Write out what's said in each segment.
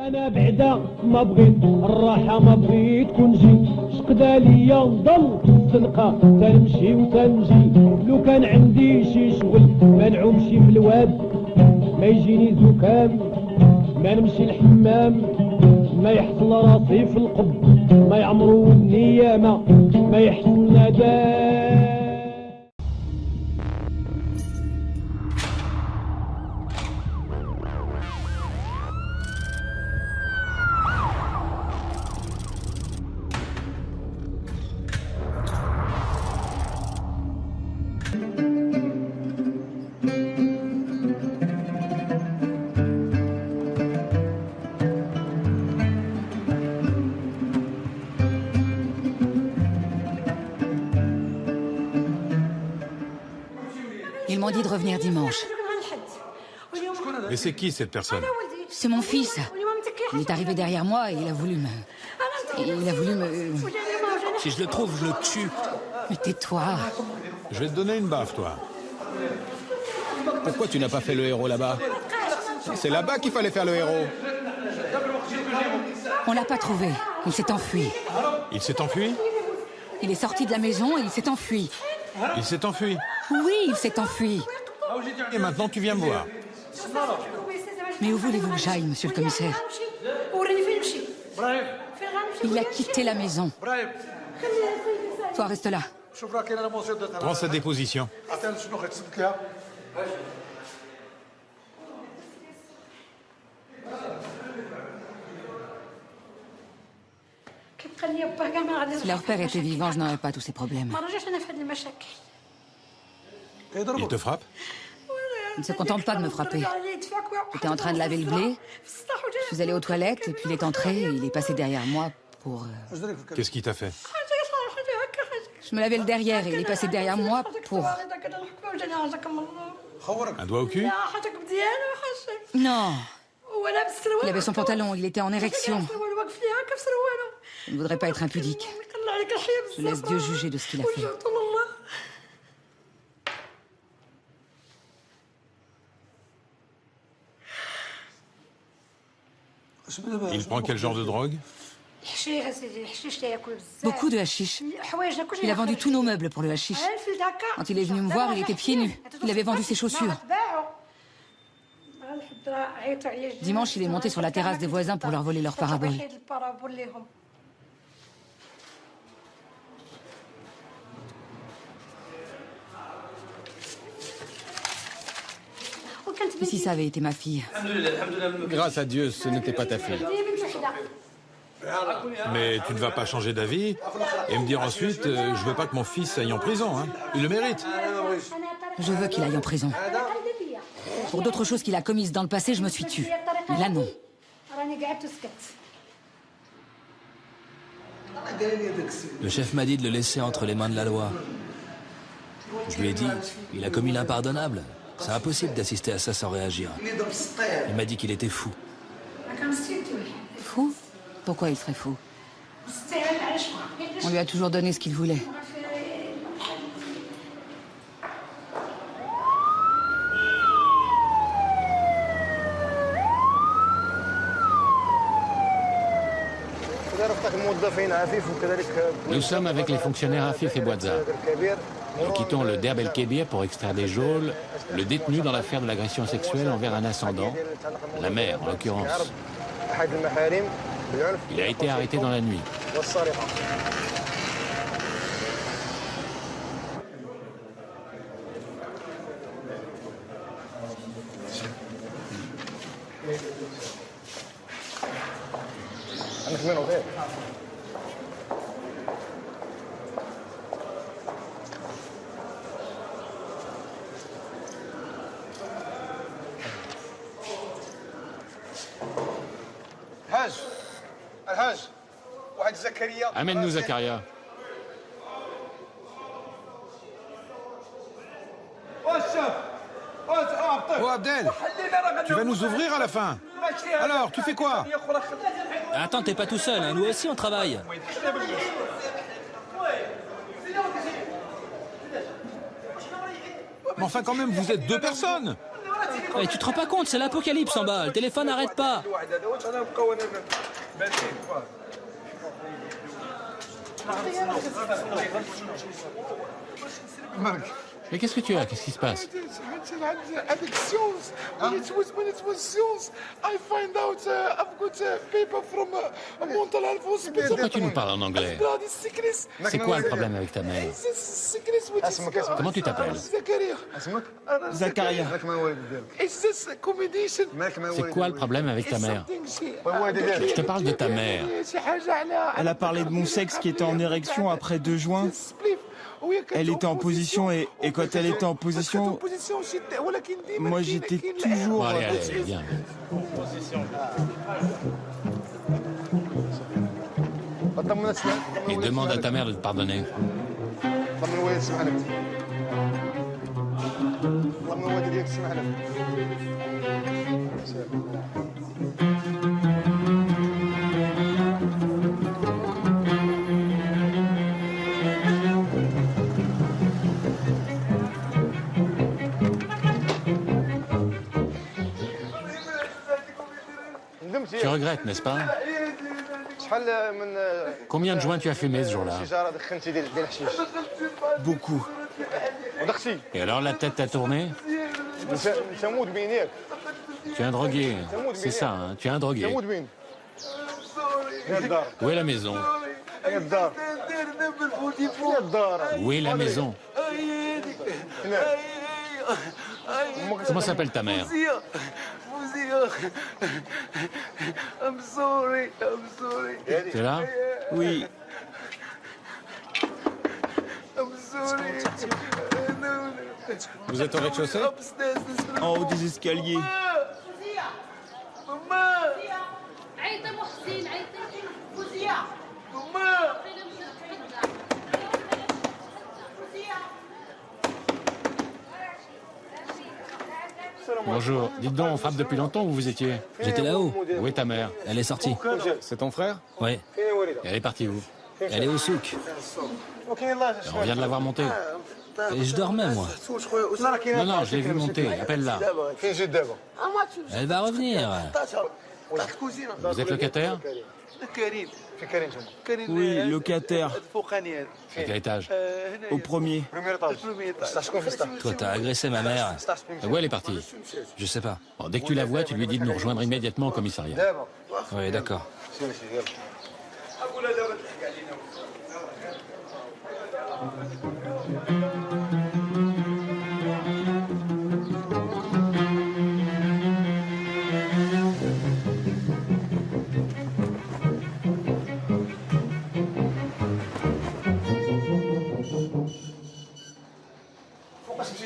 انا بعدا ما بغيت الراحه ما بغيت كون جي شقدا ليا نضل في الزنقه تنمشي وتنجي لو كان عندي شي شغل ما نعومشي في الواد ما يجيني زكام ما نمشي الحمام ما يحصل راسي في القب ما يعمرو ودني ياما ما يحصل ندام. Ils m'ont dit de revenir dimanche. Et c'est qui cette personne? C'est mon fils. Il est arrivé derrière moi et il a voulu me... Si je le trouve, je le tue. Mais tais-toi. Je vais te donner une baffe, toi. Pourquoi tu n'as pas fait le héros là-bas? C'est là-bas qu'il fallait faire le héros. On l'a pas trouvé. Il s'est enfui. Il s'est enfui? Il est sorti de la maison et il s'est enfui. Il s'est enfui? Oui, il s'est enfui. Et maintenant, tu viens me voir. Mais où voulez-vous que j'aille, monsieur le commissaire? Il a quitté la maison. Toi, reste là. Prends sa déposition. Si leur père était vivant, je n'aurais pas tous ces problèmes. Il te frappe? Il ne se contente pas de me frapper. J'étais en train de laver le blé. Je suis allée aux toilettes et puis il est entré et il est passé derrière moi pour... Qu'est-ce qu'il t'a fait? Je me lavais le derrière et il est passé derrière moi pour... Un doigt au cul? Non. Il avait son pantalon, il était en érection. Je ne voudrais pas être impudique. Je laisse Dieu juger de ce qu'il a fait. Il prend quel genre de drogue? Beaucoup de hashish. Il a vendu tous nos meubles pour le hashish. Quand il est venu me voir, il était pieds nus. Il avait vendu ses chaussures. Dimanche, il est monté sur la terrasse des voisins pour leur voler leur parabole. Et si ça avait été ma fille? Grâce à Dieu, ce n'était pas ta fille. Mais tu ne vas pas changer d'avis et me dire ensuite je veux pas que mon fils aille en prison, hein. Il le mérite. Je veux qu'il aille en prison. Pour d'autres choses qu'il a commises dans le passé, je me suis tue. Mais là, non. Le chef m'a dit de le laisser entre les mains de la loi. Je lui ai dit, il a commis l'impardonnable. C'est impossible d'assister à ça sans réagir. Il m'a dit qu'il était fou. Fou? Pourquoi il serait fou? On lui a toujours donné ce qu'il voulait. Nous sommes avec les fonctionnaires Afif et Bouadza. Nous quittons le Derb El Kébir pour extraire des geôles le détenu dans l'affaire de l'agression sexuelle envers un ascendant, la mère en l'occurrence. Il a été arrêté dans la nuit. Amène-nous Zakaria. Oh Abdel, tu vas nous ouvrir à la fin. Alors, tu fais quoi? Attends, t'es pas tout seul, hein. Nous aussi on travaille. Mais enfin quand même, vous êtes deux personnes. Ouais, tu te rends pas compte, c'est l'apocalypse en bas. Le téléphone n'arrête pas. Mais qu'est-ce que tu as? Qu'est-ce qui se passe? Pourquoi tu nous parles en anglais? C'est quoi le problème avec ta mère? Comment tu t'appelles? Zakaria. C'est quoi le problème avec ta mère? Je te parle de ta mère. Elle a parlé de mon sexe qui était en érection après 2 joints. Elle était en position et quand elle était en position, moi j'étais toujours... Bon, allez, viens. Et demande à ta mère de te pardonner. Tu regrettes, n'est-ce pas? Combien de joints tu as fumé ce jour-là? Beaucoup. Et alors la tête t'a tourné? Tu es un drogué. C'est ça, hein? Tu es un drogué. Où est la maison? Où est la maison? Comment s'appelle ta mère? C'est là? Oui. Vous êtes au rez-de-chaussée? En haut des escaliers. Bonjour. Dites donc, on frappe depuis longtemps où vous étiez? J'étais là-haut. Où est ta mère? Elle est sortie. C'est ton frère? Oui. Elle est partie où? Elle est au souk. On vient de la voir monter. Et je dormais, moi. Non, je l'ai vu monter. Appelle-la. Elle va revenir. Vous êtes locataire? Oui, locataire. À quel étage? Au premier. Toi, t'as agressé ma mère. Où elle est partie? Je sais pas. Bon, dès que tu la vois, tu lui dis de nous rejoindre immédiatement au commissariat. Oui, d'accord.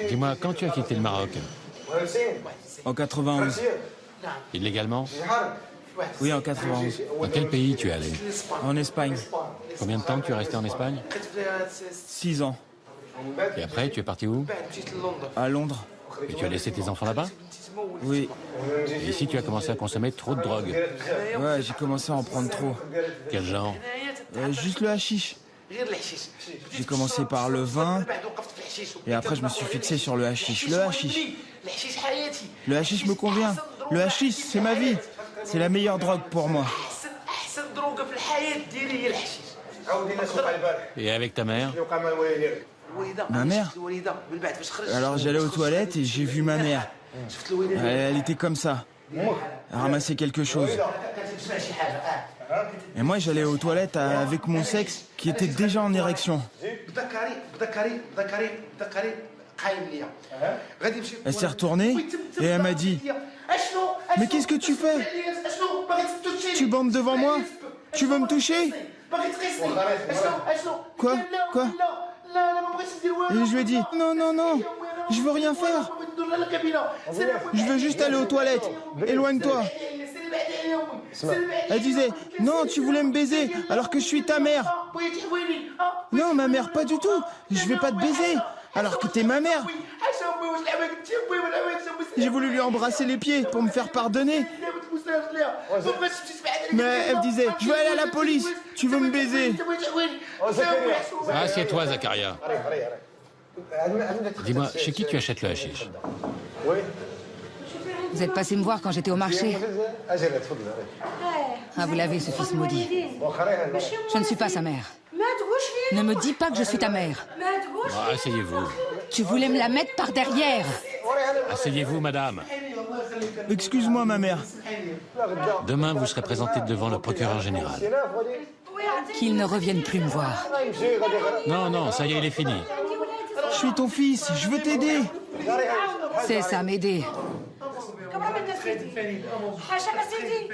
Dis-moi, quand tu as quitté le Maroc? En 91. Illégalement? Oui, en 91. Dans quel pays tu es allé? En Espagne. Combien de temps tu es resté en Espagne? 6 ans. Et après, tu es parti où? À Londres. Et tu as laissé tes enfants là-bas? Oui. Et ici, tu as commencé à consommer trop de drogue. Ouais, j'ai commencé à en prendre trop. Quel genre? Juste le hashish. J'ai commencé par le vin et après je me suis fixé sur le hashish. Le hashish. Le hashish me convient. Le hashish, c'est ma vie. C'est la meilleure drogue pour moi. Et avec ta mère? Ma mère? Alors j'allais aux toilettes et j'ai vu ma mère. Elle était comme ça. Elle ramassait quelque chose. Et moi j'allais aux toilettes avec mon sexe qui était déjà en érection. Elle s'est retournée et elle m'a dit « Mais qu'est-ce que tu fais? Tu bandes devant moi? Tu veux me toucher ?» Quoi? Et je lui ai dit « Non, non, non, je veux rien faire. Je veux juste aller aux toilettes. Éloigne-toi. » Elle disait « Non, tu voulais me baiser alors que je suis ta mère. » Non, ma mère, pas du tout. Je vais pas te baiser alors que t'es ma mère. J'ai voulu lui embrasser les pieds pour me faire pardonner. Mais elle me disait « Je veux aller à la police. Tu veux me baiser. » Assieds-toi, Zakaria. Dis-moi, chez qui tu achètes le hashish? Vous êtes passé me voir quand j'étais au marché. Ah, vous l'avez, ce fils maudit. Je ne suis pas sa mère. Ne me dis pas que je suis ta mère. Bon, asseyez-vous. Tu voulais me la mettre par derrière. Asseyez-vous, madame. Excuse-moi, ma mère. Demain, vous serez présentée devant le procureur général. Qu'il ne revienne plus me voir. Non, non, ça y est, il est fini. Je suis ton fils, je veux t'aider. C'est ça, m'aider.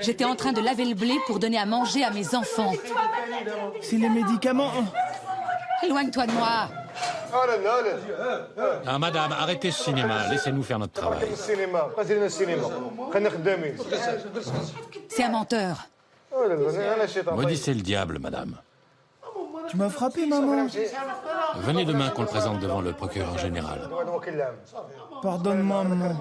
J'étais en train de laver le blé pour donner à manger à mes enfants. C'est les médicaments. Éloigne-toi de moi. Ah, madame, arrêtez ce cinéma. Laissez-nous faire notre travail. C'est un menteur. Maudissez le diable, madame. Tu m'as frappé, maman. Venez demain qu'on le présente devant le procureur général. Pardonne-moi, maman.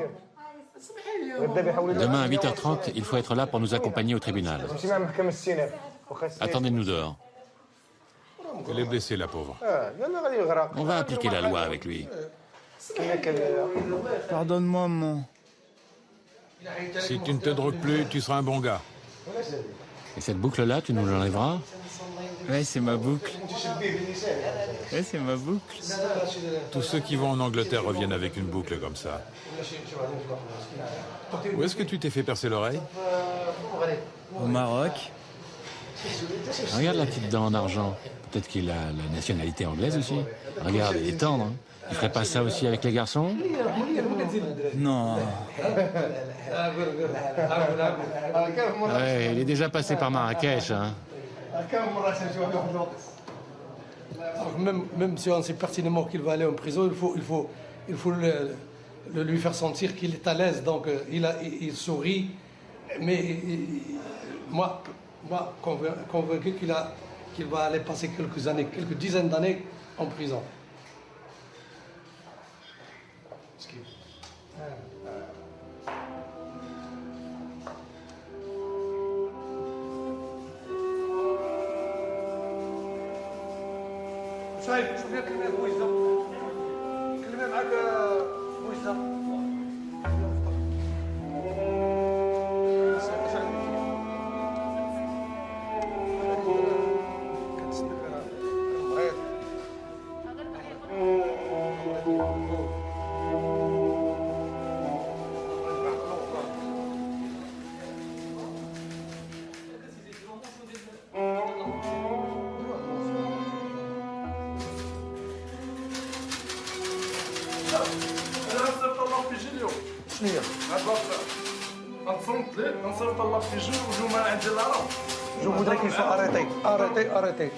Demain à 8h30, il faut être là pour nous accompagner au tribunal. Attendez-nous dehors. Elle est blessée, la pauvre. On va appliquer la loi avec lui. Pardonne-moi, maman. Si tu ne te drogues plus, tu seras un bon gars. Et cette boucle-là, tu nous l'enlèveras? Ouais, c'est ma boucle. Ouais, c'est ma boucle. Tous ceux qui vont en Angleterre reviennent avec une boucle comme ça. Où est-ce que tu t'es fait percer l'oreille? Au Maroc. Regarde la petite dent en argent. Peut-être qu'il a la nationalité anglaise aussi. Regarde, il est tendre. Hein. Il ferait pas ça aussi avec les garçons? Non. Ouais, il est déjà passé par Marrakech. Hein. Même si on sait pertinemment qu'il va aller en prison, il faut lui faire sentir qu'il est à l'aise. Donc il sourit. Mais moi convaincu qu'il va aller passer quelques dizaines d'années en prison. شايف شوف لي كلمه بوجده كلمه معك بوجده شنو هي؟ غنصنت ليه غنصيفط الله في جو ما عندي لا راه جو voudrais qu'il soit arrêté.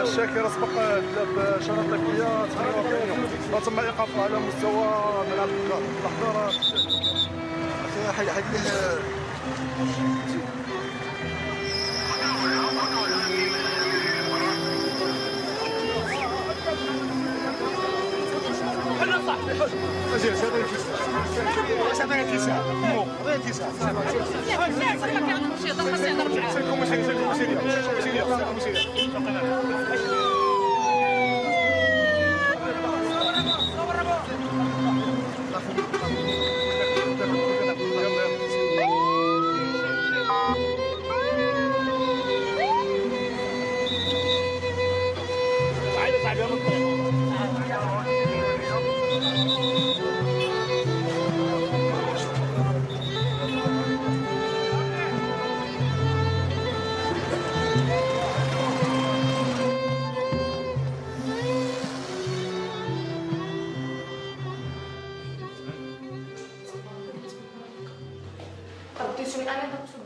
الشاكر سبق بشرط لكية تم ايقافه على مستوى ملعب الاحضار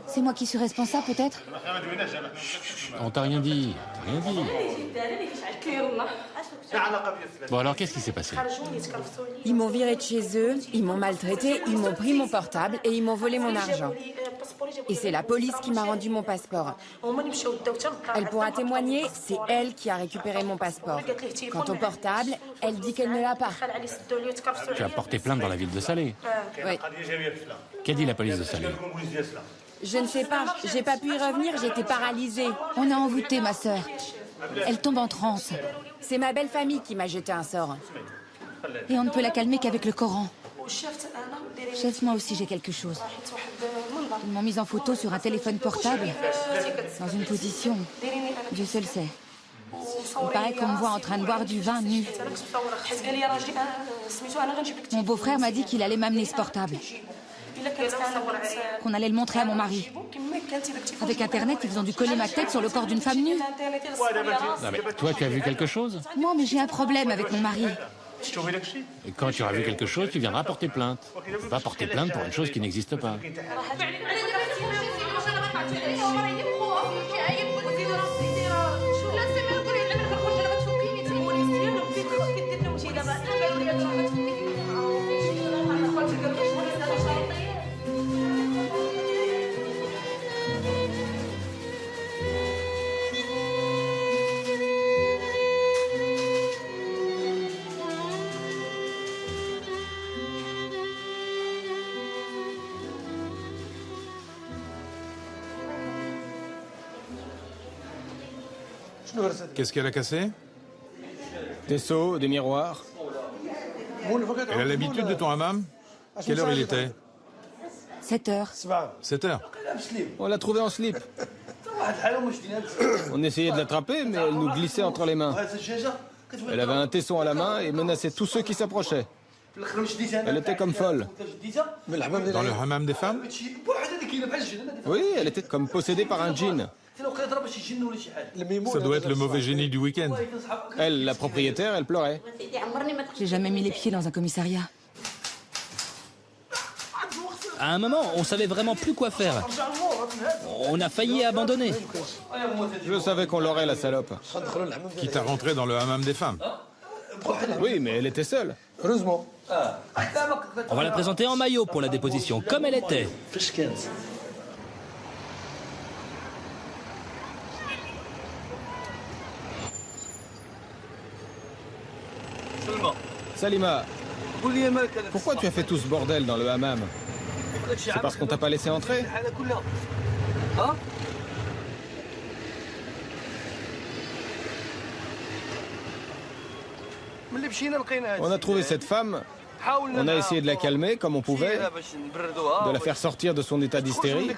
C'est moi qui suis responsable, peut-être? On t'a rien dit. Rien dit. Bon, alors qu'est-ce qui s'est passé? Ils m'ont viré de chez eux, ils m'ont maltraité, ils m'ont pris mon portable et ils m'ont volé mon argent. Et c'est la police qui m'a rendu mon passeport. Elle pourra témoigner, c'est elle qui a récupéré mon passeport. Quant au portable, elle dit qu'elle ne l'a pas. Tu as porté plainte dans la ville de Salé. Oui. Qu'a dit la police de Salé? Je ne sais pas, j'ai pas pu y revenir, j'étais paralysée. On a envoûté ma sœur. Elle tombe en transe. C'est ma belle famille qui m'a jeté un sort. Et on ne peut la calmer qu'avec le Coran. Chef, moi aussi j'ai quelque chose. Ils m'ont mise en photo sur un téléphone portable, dans une position, Dieu seul sait. Il paraît qu'on me voit en train de boire du vin nu. Mon beau-frère m'a dit qu'il allait m'amener ce portable. Qu'on allait le montrer à mon mari. Avec Internet, ils ont dû coller ma tête sur le corps d'une femme nue. Non, mais toi, tu as vu quelque chose? Non, mais j'ai un problème avec mon mari. Et quand tu auras vu quelque chose, tu viendras porter plainte. Tu ne peux pas porter plainte pour une chose qui n'existe pas. Qu'est-ce qu'elle a cassé? Des seaux, des miroirs. Elle a l'habitude de ton hammam? Quelle heure il était? 7 heures. 7 heures. On l'a trouvée en slip. On essayait de l'attraper, mais elle nous glissait entre les mains. Elle avait un tesson à la main et menaçait tous ceux qui s'approchaient. Elle était comme folle. Dans le hammam des femmes? Oui, elle était comme possédée par un djinn. Ça doit être le mauvais génie du week-end. Elle, la propriétaire, elle pleurait. J'ai jamais mis les pieds dans un commissariat. À un moment, on savait vraiment plus quoi faire. On a failli abandonner. Je savais qu'on l'aurait, la salope. Qui t'a rentré dans le hammam des femmes? Oui, mais elle était seule. Heureusement. On va la présenter en maillot pour la déposition, comme elle était. Salima, pourquoi tu as fait tout ce bordel dans le hammam? C'est parce qu'on t'a pas laissé entrer? On a trouvé cette femme, on a essayé de la calmer comme on pouvait, de la faire sortir de son état d'hystérie,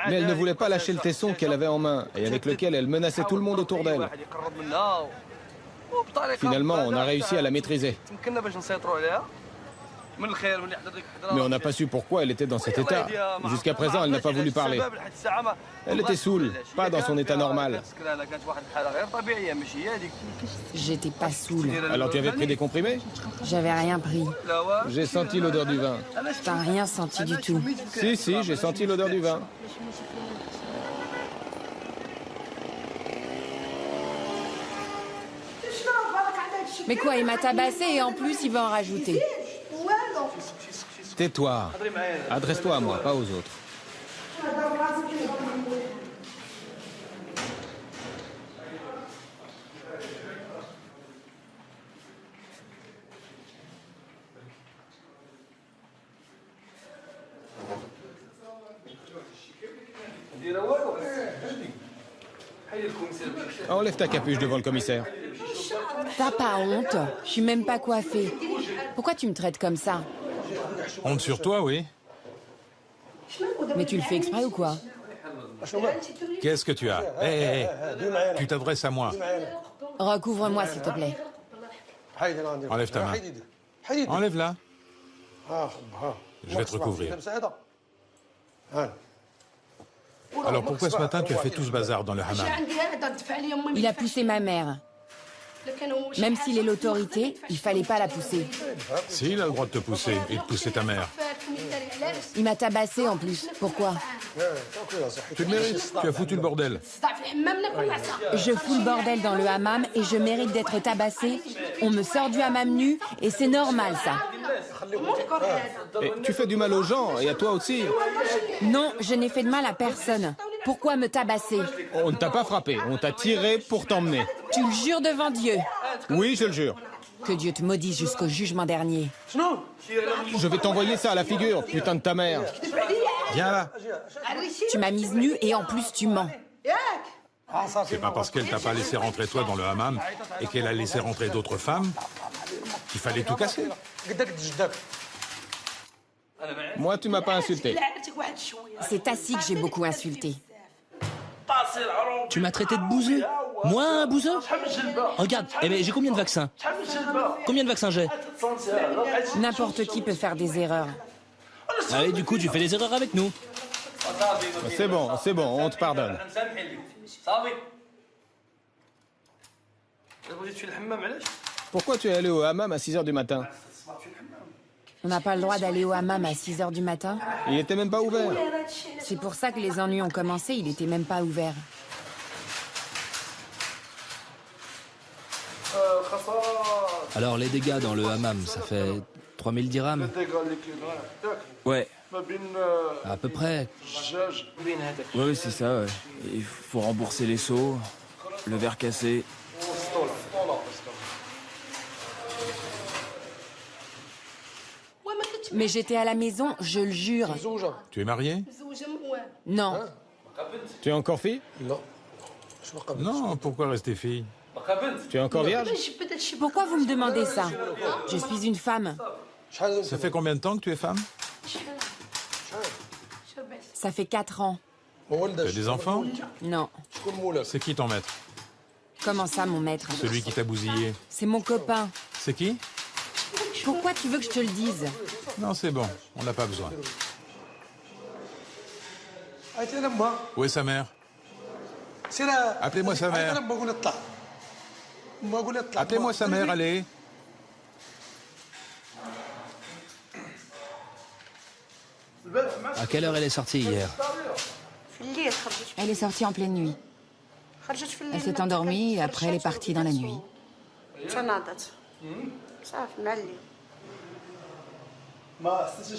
mais elle ne voulait pas lâcher le tesson qu'elle avait en main et avec lequel elle menaçait tout le monde autour d'elle. Finalement, on a réussi à la maîtriser. Mais on n'a pas su pourquoi elle était dans cet état. Jusqu'à présent, elle n'a pas voulu parler. Elle était saoule, pas dans son état normal. J'étais pas saoule. Alors tu avais pris des comprimés? J'avais rien pris. J'ai senti l'odeur du vin. T'as rien senti du tout. Si, j'ai senti l'odeur du vin. Mais quoi, il m'a tabassé et en plus, il va en rajouter. Tais-toi. Adresse-toi à moi, pas aux autres. Enlève ta capuche devant le commissaire. T'as pas honte? Je suis même pas coiffée. Pourquoi tu me traites comme ça? Honte sur toi, oui. Mais tu le fais exprès ou quoi? Qu'est-ce que tu as? Hé, tu t'adresses à moi. Recouvre-moi, s'il te plaît. Enlève ta main. Enlève-la. Je vais te recouvrir. Alors pourquoi ce matin tu as fait tout ce bazar dans le hammam? Il a poussé ma mère. Même s'il est l'autorité, il fallait pas la pousser. Si, il a le droit de te pousser et de pousser ta mère. Il m'a tabassé en plus. Pourquoi? Tu le mérites, tu as foutu le bordel. Je fous le bordel dans le hammam et je mérite d'être tabassé. On me sort du hammam nu et c'est normal ça. Et tu fais du mal aux gens et à toi aussi. Non, je n'ai fait de mal à personne. Pourquoi me tabasser? On ne t'a pas frappé, on t'a tiré pour t'emmener. Tu le jures devant Dieu? Oui, je le jure. Que Dieu te maudisse jusqu'au jugement dernier. Je vais t'envoyer ça à la figure, putain de ta mère. Viens là. Tu m'as mise nue et en plus tu mens. C'est pas parce qu'elle t'a pas laissé rentrer toi dans le hammam et qu'elle a laissé rentrer d'autres femmes qu'il fallait tout casser. Moi, tu m'as pas insulté. C'est Tassi que j'ai beaucoup insulté. Tu m'as traité de bouseux? Moi, un bouseux? Regarde, eh ben, j'ai combien de vaccins? Combien de vaccins j'ai? N'importe qui peut faire des erreurs. Ah, et du coup, tu fais des erreurs avec nous. C'est bon, on te pardonne. Pourquoi tu es allé au hammam à 6 h du matin? On n'a pas le droit d'aller au hammam à 6 h du matin. Il était même pas ouvert. C'est pour ça que les ennuis ont commencé, il était même pas ouvert. Alors, les dégâts dans le hammam, ça fait 3000 dirhams? Ouais. À peu près. Ouais, c'est ça, ouais. Il faut rembourser les seaux, le verre cassé. Mais j'étais à la maison, je le jure. Tu es marié? Non. Tu es encore fille? Non, pourquoi rester fille? Tu es encore vierge? Pourquoi vous me demandez ça? Je suis une femme. Ça fait combien de temps que tu es femme? Ça fait 4 ans. Tu as des enfants? Non. C'est qui ton maître? Comment ça, mon maître? Celui qui t'a bousillé. C'est mon copain. C'est qui? Pourquoi tu veux que je te le dise? Non, c'est bon, on n'a pas besoin. Où est sa mère? Appelez-moi sa mère. Appelez-moi sa mère, allez. À quelle heure elle est sortie hier? Elle est sortie en pleine nuit. Elle s'est endormie et après elle est partie dans la nuit.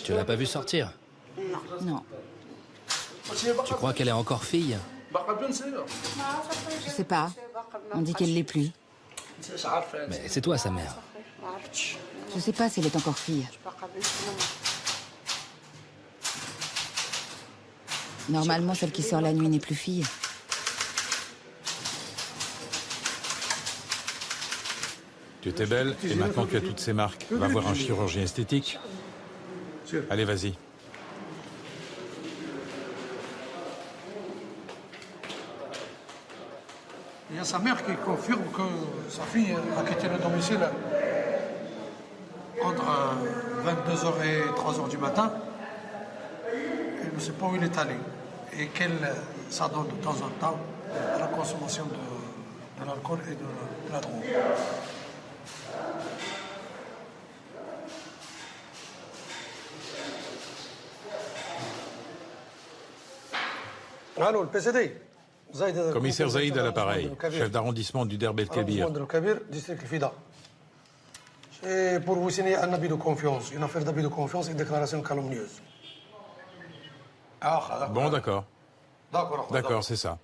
Tu l'as pas vue sortir? Non. Tu crois qu'elle est encore fille? Je sais pas. On dit qu'elle l'est plus. Mais c'est toi sa mère. Je sais pas si elle est encore fille. Normalement, celle qui sort la nuit n'est plus fille. Tu étais belle et maintenant tu as toutes ces marques. Va voir un chirurgien esthétique. Allez, vas-y. Il y a sa mère qui confirme que sa fille a quitté le domicile entre 22 h et 3 h du matin. Elle ne sait pas où il est allé. Et qu'elle s'adonne de temps en temps à la consommation de l'alcool et de la drogue. Allô, le PCD. Commissaire Zaïd à l'appareil, chef d'arrondissement du Derb El Kébir. District Fida. C'est pour vous signer un abus de confiance, une affaire d'abus de confiance et une déclaration calomnieuse. Bon, d'accord. D'accord, c'est ça.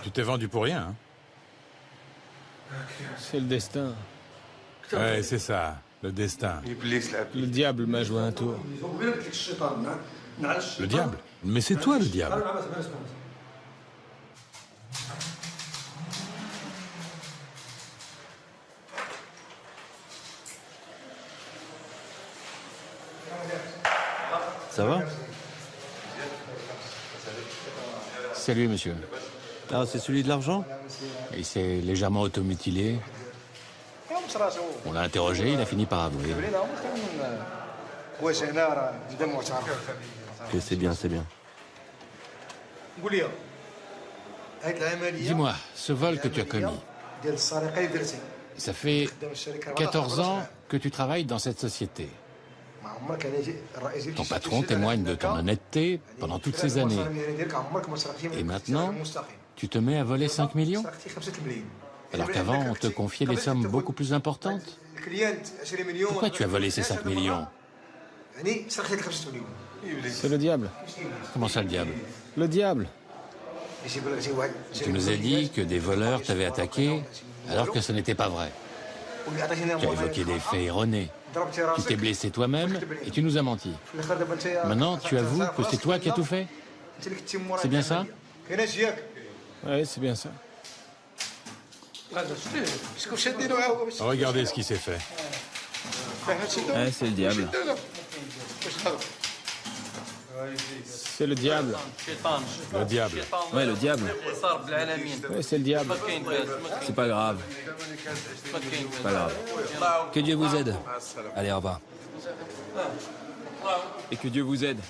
Tu t'es vendu pour rien, hein? C'est le destin. Ouais, c'est ça, le destin. Le diable m'a joué un tour. Le diable? Mais c'est toi le diable. Ça va? C'est lui, monsieur. Ah, c'est celui de l'argent? Il s'est légèrement automutilé. On l'a interrogé, il a fini par avouer. Ok, c'est bien, c'est bien. Dis-moi, ce vol que tu as commis, ça fait 14 ans que tu travailles dans cette société. Ton patron témoigne de ton honnêteté pendant toutes ces années. Et maintenant, tu te mets à voler 5 millions? Alors qu'avant, on te confiait des sommes beaucoup plus importantes. Pourquoi tu as volé ces 5 millions? C'est le diable. Comment ça, le diable? Le diable. Tu nous as dit que des voleurs t'avaient attaqué, alors que ce n'était pas vrai. Tu as évoqué des faits erronés. Tu t'es blessé toi-même et tu nous as menti. Maintenant, tu avoues que c'est toi qui as tout fait? C'est bien ça? Oui, c'est bien ça. Regardez ce qui s'est fait. Ouais, c'est le diable. C'est le diable. Le diable. Ouais, le diable. Oui, c'est le diable. C'est pas grave. C'est pas grave. Que Dieu vous aide. Allez, au revoir. Et que Dieu vous aide.